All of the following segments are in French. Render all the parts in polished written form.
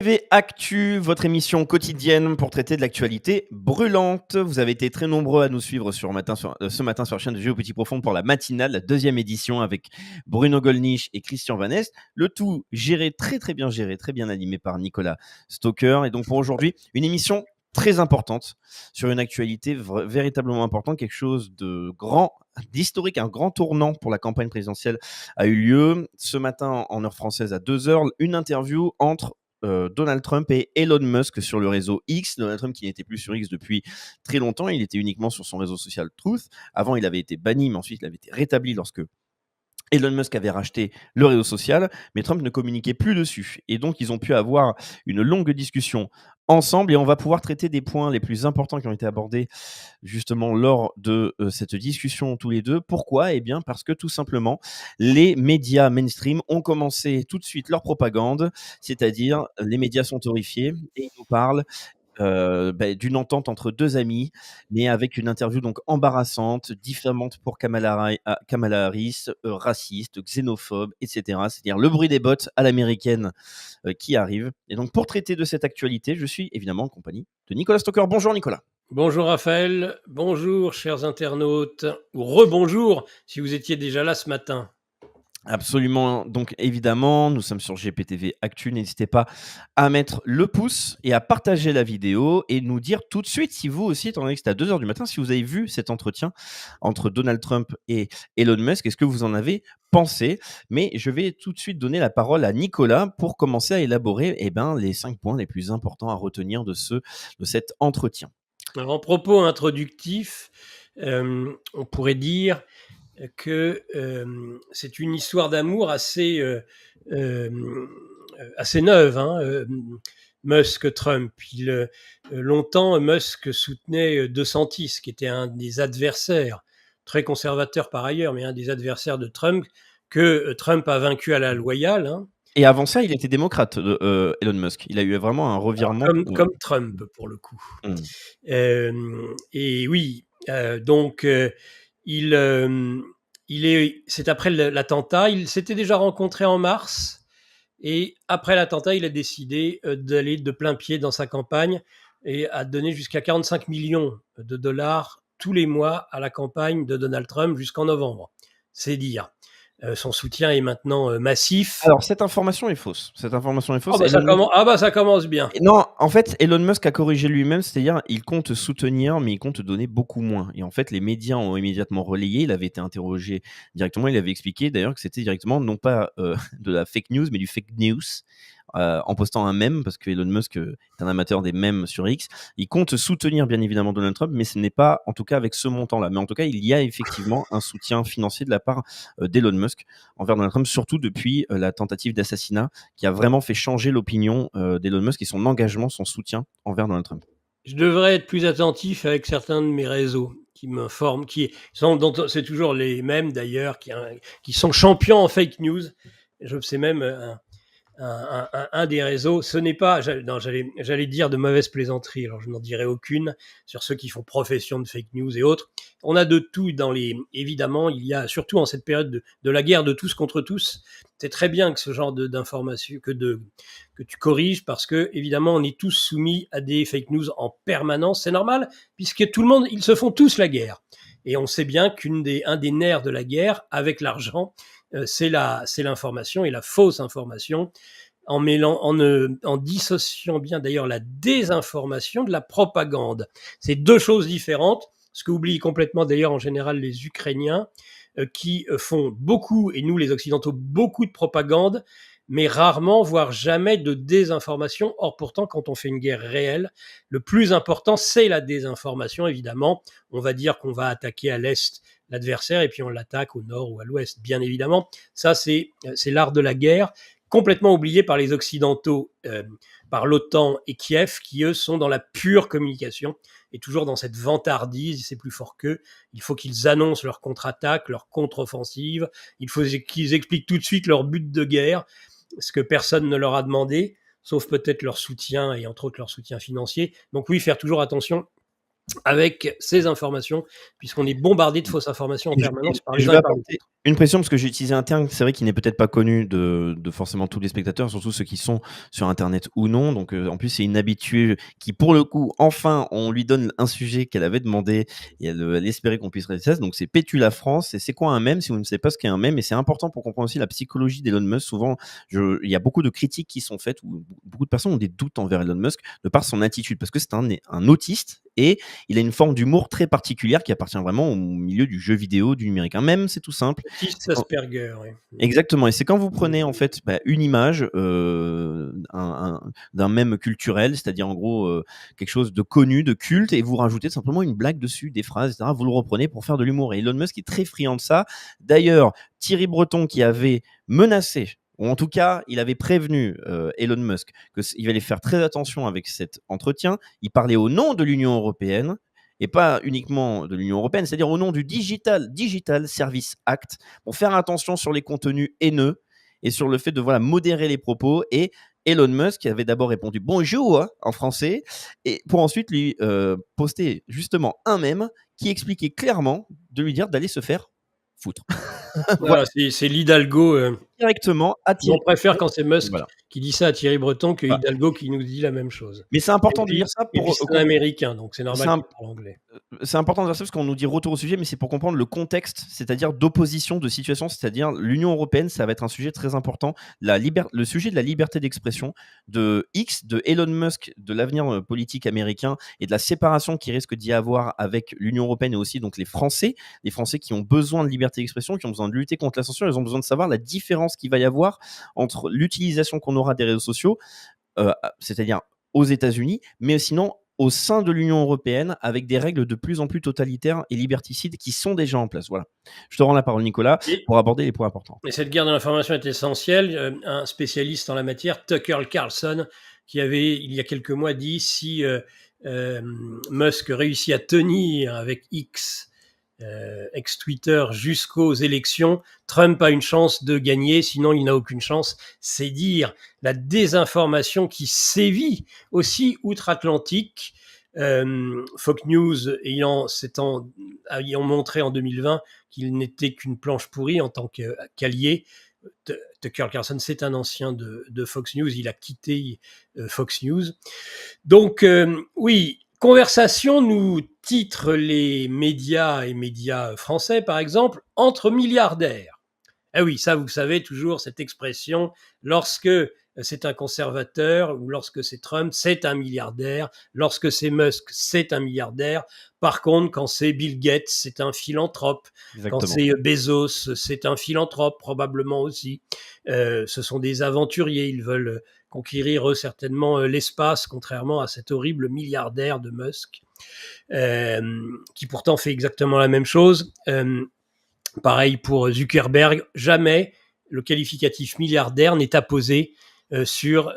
GPTV Actu, votre émission quotidienne pour traiter de l'actualité brûlante. Vous avez été très nombreux à nous suivre ce matin sur la chaîne de Géo Petit Profond pour la matinale, la deuxième édition avec Bruno Gollnisch et Christian Vanest. Le tout géré, très bien animé par Nicolas Stoker. Et donc pour aujourd'hui, une émission très importante sur une actualité véritablement importante, quelque chose de grand, d'historique, un grand tournant pour la campagne présidentielle a eu lieu ce matin en heure française à 2h, une interview entre Donald Trump et Elon Musk sur le réseau X. Donald Trump qui n'était plus sur X depuis très longtemps, il était uniquement sur son réseau social Truth. Avant, il avait été banni, mais ensuite, il avait été rétabli lorsque Elon Musk avait racheté le réseau social, mais Trump ne communiquait plus dessus. Et donc, ils ont pu avoir une longue discussion ensemble et on va pouvoir traiter des points les plus importants qui ont été abordés justement lors de cette discussion tous les deux. Pourquoi ? Eh bien, parce que tout simplement, les médias mainstream ont commencé tout de suite leur propagande, c'est-à-dire les médias sont horrifiés et ils nous parlent d'une entente entre deux amis, mais avec une interview donc embarrassante, diffamante pour Kamala Harris, raciste, xénophobe, etc. C'est-à-dire le bruit des bottes à l'américaine qui arrive. Et donc pour traiter de cette actualité, je suis évidemment en compagnie de Nicolas Stoker. Bonjour Nicolas. Bonjour Raphaël, bonjour chers internautes, ou rebonjour si vous étiez déjà là ce matin. Absolument, donc évidemment, nous sommes sur GPTV Actu, n'hésitez pas à mettre le pouce et à partager la vidéo et nous dire tout de suite si vous aussi, étant donné que c'était à 2h du matin, si vous avez vu cet entretien entre Donald Trump et Elon Musk, est-ce que vous en avez pensé ? Mais je vais tout de suite donner la parole à Nicolas pour commencer à élaborer les 5 points les plus importants à retenir de cet entretien. Alors, en propos introductif, on pourrait dire que c'est une histoire d'amour assez neuve, Musk-Trump. Longtemps, Musk soutenait DeSantis, qui était un des adversaires, très conservateur par ailleurs, mais un des adversaires de Trump, que Trump a vaincu à la loyale. Et avant ça, il était démocrate, Elon Musk. Il a eu vraiment un revirement. Comme Trump, pour le coup. Et oui, c'est après l'attentat. Ils s'étaient déjà rencontrés en mars. Et après l'attentat, il a décidé d'aller de plein pied dans sa campagne et a donné jusqu'à 45 millions de dollars tous les mois à la campagne de Donald Trump jusqu'en novembre. C'est dire. Son soutien est maintenant massif. Alors, cette information est fausse. Ça commence bien. Non, en fait, Elon Musk a corrigé lui-même, c'est-à-dire il compte soutenir, mais il compte donner beaucoup moins. Et en fait, les médias ont immédiatement relayé. Il avait été interrogé directement. Il avait expliqué d'ailleurs que c'était directement non pas de la fake news, mais du fake news. En postant un mème, parce que Elon Musk est un amateur des mèmes sur X. Il compte soutenir bien évidemment Donald Trump, mais ce n'est pas en tout cas avec ce montant-là. Mais en tout cas, il y a effectivement un soutien financier de la part d'Elon Musk envers Donald Trump, surtout depuis la tentative d'assassinat qui a vraiment fait changer l'opinion d'Elon Musk et son engagement, son soutien envers Donald Trump. Je devrais être plus attentif avec certains de mes réseaux qui m'informent, c'est toujours les mêmes d'ailleurs, qui sont champions en fake news. Je sais même un des réseaux, ce n'est pas, j'allais dire de mauvaises plaisanteries, alors je n'en dirai aucune sur ceux qui font profession de fake news et autres. On a de tout évidemment, il y a, surtout en cette période de la guerre de tous contre tous, c'est très bien que ce genre d'informations, que tu corriges, parce que, évidemment, on est tous soumis à des fake news en permanence, c'est normal, puisque tout le monde, ils se font tous la guerre. Et on sait bien qu'un des nerfs de la guerre, avec l'argent, c'est l'information et la fausse information, en dissociant bien d'ailleurs la désinformation de la propagande. C'est deux choses différentes, ce que oublient complètement d'ailleurs en général les Ukrainiens, qui font beaucoup, et nous les Occidentaux, beaucoup de propagande, mais rarement, voire jamais de désinformation. Or, pourtant, quand on fait une guerre réelle, le plus important, c'est la désinformation, évidemment. On va dire qu'on va attaquer à l'Est l'adversaire et puis on l'attaque au Nord ou à l'Ouest, bien évidemment. Ça, c'est l'art de la guerre, complètement oublié par les Occidentaux, par l'OTAN et Kiev, qui, eux, sont dans la pure communication et toujours dans cette vantardise, c'est plus fort qu'eux. Il faut qu'ils annoncent leur contre-attaque, leur contre-offensive. Il faut qu'ils expliquent tout de suite leur but de guerre, ce que personne ne leur a demandé, sauf peut-être leur soutien et entre autres leur soutien financier. Donc oui, faire toujours attention avec ces informations, puisqu'on est bombardé de fausses informations en Et je permanence par et les je uns vais et par les apporter autres. une précision parce que j'ai utilisé un terme, c'est vrai qui n'est peut-être pas connu de forcément tous les spectateurs, surtout ceux qui sont sur internet ou non. Donc, en plus, c'est une habituée qui, pour le coup, enfin, on lui donne un sujet qu'elle avait demandé et elle espérait qu'on puisse réaliser ça. Donc, c'est Pétue la France. Et c'est quoi un mème si vous ne savez pas ce qu'est un mème? Et c'est important pour comprendre aussi la psychologie d'Elon Musk. Souvent, il y a beaucoup de critiques qui sont faites ou beaucoup de personnes ont des doutes envers Elon Musk de par son attitude parce que c'est un autiste et il a une forme d'humour très particulière qui appartient vraiment au milieu du jeu vidéo, du numérique. Un mème, c'est tout simple. Autiste C'est quand Asperger, oui. exactement et c'est quand vous prenez en fait, une image, d'un mème culturel, c'est-à-dire en gros, quelque chose de connu, de culte et vous rajoutez simplement une blague dessus, des phrases et cetera. Vous le reprenez pour faire de l'humour et Elon Musk est très friand de ça. D'ailleurs, Thierry Breton qui avait menacé ou en tout cas, il avait prévenu, Elon Musk qu'il allait faire très attention avec cet entretien. Il parlait au nom de l'Union européenne et pas uniquement de l'Union européenne, c'est-à-dire au nom du Digital Service Act, pour faire attention sur les contenus haineux et sur le fait de voilà, modérer les propos. Et Elon Musk avait d'abord répondu bonjour en français et pour ensuite lui poster justement un mème qui expliquait clairement de lui dire d'aller se faire foutre. Voilà, Voilà, c'est l'Hidalgo. directement à On Thierry préfère Breton. quand c'est Musk Voilà. qui dit ça à Thierry Breton que Voilà. Hidalgo qui nous dit la même chose. Mais c'est important de dire ça Et puis pour c'est un Américain, donc c'est c'est normal un- qu'il parle anglais. c'est important de dire ça parce qu'on nous dit retour au sujet, mais c'est pour comprendre le contexte, c'est-à-dire d'opposition de situation, c'est-à-dire l'Union européenne, ça va être un sujet très important. Le sujet de la liberté d'expression, de X, de Elon Musk, de l'avenir politique américain et de la séparation qui risque d'y avoir avec l'Union européenne et aussi donc les Français qui ont besoin de liberté d'expression, qui ont besoin de lutter contre la censure, ils ont besoin de savoir la différence qu'il va y avoir entre l'utilisation qu'on aura des réseaux sociaux c'est-à-dire aux États-Unis, mais sinon au sein de l'Union européenne, avec des règles de plus en plus totalitaires et liberticides qui sont déjà en place. Voilà. Je te rends la parole, Nicolas, Et, pour aborder les points importants. et cette guerre de l'information est essentielle. Un spécialiste en la matière, Tucker Carlson, qui avait, il y a quelques mois, dit si euh, Musk réussit à tenir avec X, ex-Twitter, jusqu'aux élections, Trump a une chance de gagner, sinon il n'a aucune chance. C'est dire la désinformation qui sévit aussi outre-Atlantique. Fox News ayant montré en 2020 qu'il n'était qu'une planche pourrie en tant qu'allié. Tucker Carlson, c'est un ancien de Fox News, il a quitté Fox News. Donc oui, conversation nous titrent les médias et médias français par exemple entre milliardaires. Ah oui, ça, vous savez toujours cette expression, lorsque c'est un conservateur ou lorsque c'est Trump, c'est un milliardaire. Lorsque c'est Musk, c'est un milliardaire. Par contre, quand c'est Bill Gates, c'est un philanthrope. Quand Exactement. c'est Bezos, c'est un philanthrope probablement aussi. Ce sont des aventuriers. Ils veulent conquérir eux certainement l'espace, contrairement à cet horrible milliardaire de Musk, qui pourtant fait exactement la même chose. Pareil pour Zuckerberg, jamais le qualificatif milliardaire n'est apposé sur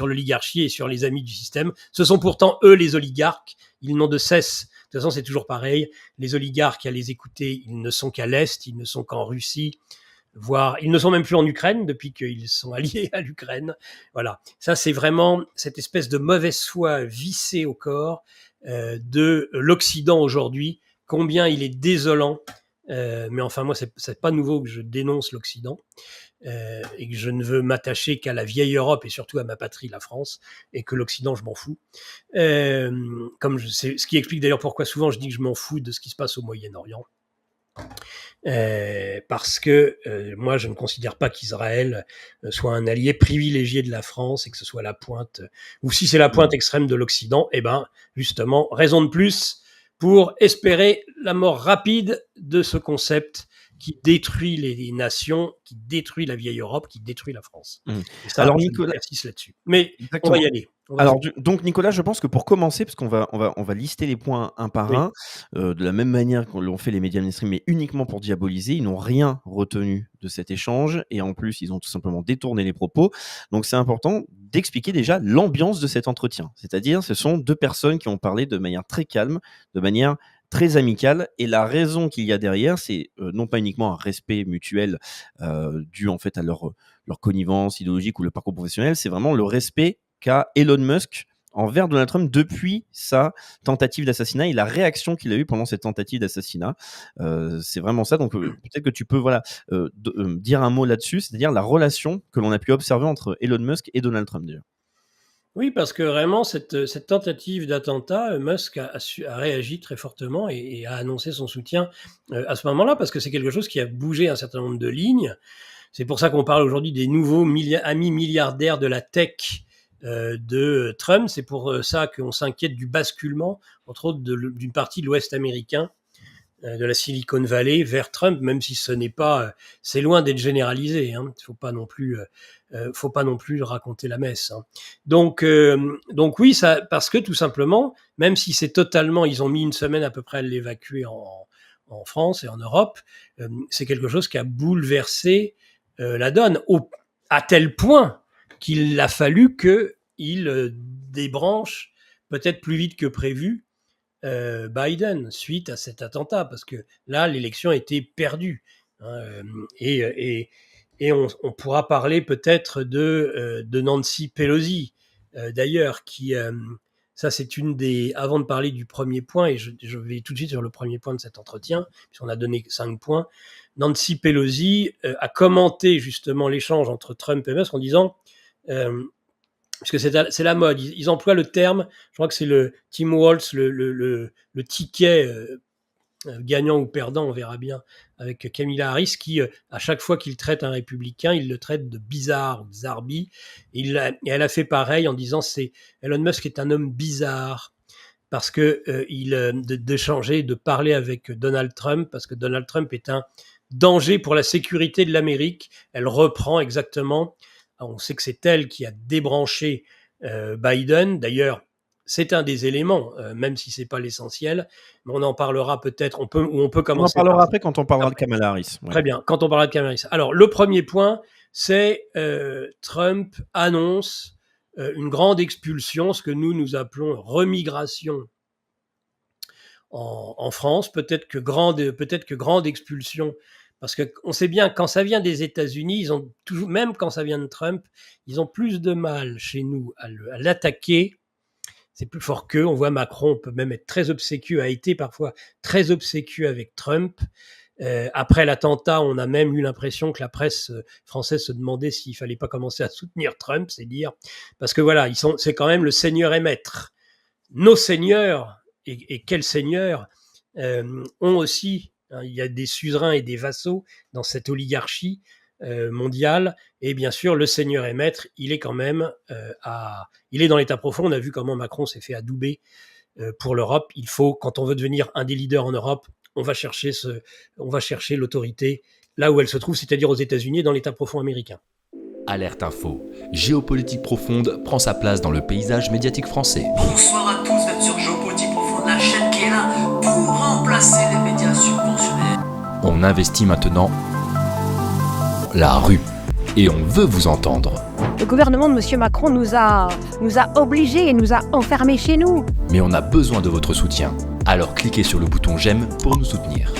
l'oligarchie et sur les amis du système. Ce sont pourtant eux les oligarques. Ils n'ont de cesse. De toute façon, c'est toujours pareil. Les oligarques, à les écouter, ils ne sont qu'à l'Est, ils ne sont qu'en Russie, voire ils ne sont même plus en Ukraine depuis qu'ils sont alliés à l'Ukraine. Voilà. Ça, c'est vraiment cette espèce de mauvaise foi vissée au corps de l'Occident aujourd'hui. Combien il est désolant. Mais enfin, moi, c'est pas nouveau que je dénonce l'Occident et que je ne veux m'attacher qu'à la vieille Europe et surtout à ma patrie, la France, et que l'Occident, je m'en fous. C'est ce qui explique d'ailleurs pourquoi souvent je dis que je m'en fous de ce qui se passe au Moyen-Orient. Parce que moi, je ne considère pas qu'Israël soit un allié privilégié de la France et que ce soit la pointe, ou si c'est la pointe extrême de l'Occident, eh ben, justement, raison de plus pour espérer la mort rapide de ce concept qui détruit les nations, qui détruit la vieille Europe, qui détruit la France. Mmh. Et ça, Alors je Nicolas, persiste là-dessus. Mais on va exactement. y aller. Alors donc Nicolas, je pense que pour commencer, parce qu'on va lister les points un par Oui. un, de la même manière qu'on l'ont fait les médias mainstream, mais uniquement pour diaboliser. Ils n'ont rien retenu de cet échange et en plus, ils ont tout simplement détourné les propos. Donc c'est important d'expliquer déjà l'ambiance de cet entretien. C'est-à-dire, ce sont 2 personnes qui ont parlé de manière très calme, de manière très amicale et la raison qu'il y a derrière, c'est, non pas uniquement un respect mutuel, dû en fait à leur connivence idéologique ou le parcours professionnel, c'est vraiment le respect qu'a Elon Musk envers Donald Trump depuis sa tentative d'assassinat et la réaction qu'il a eue pendant cette tentative d'assassinat. C'est vraiment ça. Donc peut-être que tu peux dire un mot là-dessus, c'est-à-dire la relation que l'on a pu observer entre Elon Musk et Donald Trump déjà. Oui, parce que vraiment, cette tentative d'attentat, Musk a réagi très fortement et a annoncé son soutien à ce moment-là, parce que c'est quelque chose qui a bougé un certain nombre de lignes. C'est pour ça qu'on parle aujourd'hui des nouveaux amis milliardaires de la tech de Trump. C'est pour ça qu'on s'inquiète du basculement, entre autres, d'une partie de l'Ouest américain, de la Silicon Valley vers Trump, même si ce n'est pas, c'est loin d'être généralisé. Hein. Faut pas non plus raconter la messe. Hein. Donc oui, ça, parce que tout simplement, même si c'est totalement, ils ont mis une semaine à peu près à l'évacuer en France et en Europe, c'est quelque chose qui a bouleversé la donne à tel point qu'il a fallu qu'il débranche peut-être plus vite que prévu Biden suite à cet attentat, parce que là, l'élection a été perdue. Hein, et on pourra parler peut-être de Nancy Pelosi, d'ailleurs, qui... ça, c'est une des... Avant de parler du premier point, et je vais tout de suite sur le premier point de cet entretien, puisqu'on a donné 5 points, Nancy Pelosi a commenté justement l'échange entre Trump et Musk en disant... parce que c'est la mode, ils emploient le terme, je crois que c'est le Tim Walz, le ticket gagnant ou perdant, on verra bien, avec Kamala Harris, qui, à chaque fois qu'il traite un républicain, il le traite de bizarre, ou zarbi, et elle a fait pareil en disant Elon Musk est un homme bizarre, parce que d'échanger, de parler avec Donald Trump, parce que Donald Trump est un danger pour la sécurité de l'Amérique. Elle reprend exactement... On sait que c'est elle qui a débranché Biden. D'ailleurs, c'est un des éléments, même si c'est pas l'essentiel. Mais on en parlera peut-être. On peut commencer. On en parlera après quand on parlera de Kamala Harris. Ouais. Très bien. Quand on parlera de Kamala Harris. Alors, le premier point, c'est Trump annonce une grande expulsion, ce que nous appelons remigration en France. Peut-être que grande expulsion. Parce qu'on sait bien, quand ça vient des États-Unis, ils ont toujours, même quand ça vient de Trump, ils ont plus de mal chez nous à l'attaquer. C'est plus fort qu'eux. On voit Macron peut même être très obséquieux, a été parfois très obséquieux avec Trump. Après l'attentat, on a même eu l'impression que la presse française se demandait s'il fallait pas commencer à soutenir Trump, c'est dire. Parce que voilà, c'est quand même le seigneur et maître. Nos seigneurs, et quels seigneurs, ont aussi... Il y a des suzerains et des vassaux dans cette oligarchie mondiale. Et bien sûr, le seigneur et maître, il est quand même il est dans l'état profond. On a vu comment Macron s'est fait adouber pour l'Europe. Il faut, quand on veut devenir un des leaders en Europe, on va chercher l'autorité là où elle se trouve, c'est-à-dire aux États-Unis, dans l'état profond américain. Alerte Info. Géopolitique profonde prend sa place dans le paysage médiatique français. Bonsoir à tous, vous êtes sur Géopolitique profonde, la chaîne qui est là pour remplacer les médias subventionnés. On investit maintenant la rue et on veut vous entendre. Le gouvernement de M. Macron nous a obligés et nous a enfermés chez nous. Mais on a besoin de votre soutien. Alors cliquez sur le bouton j'aime pour nous soutenir.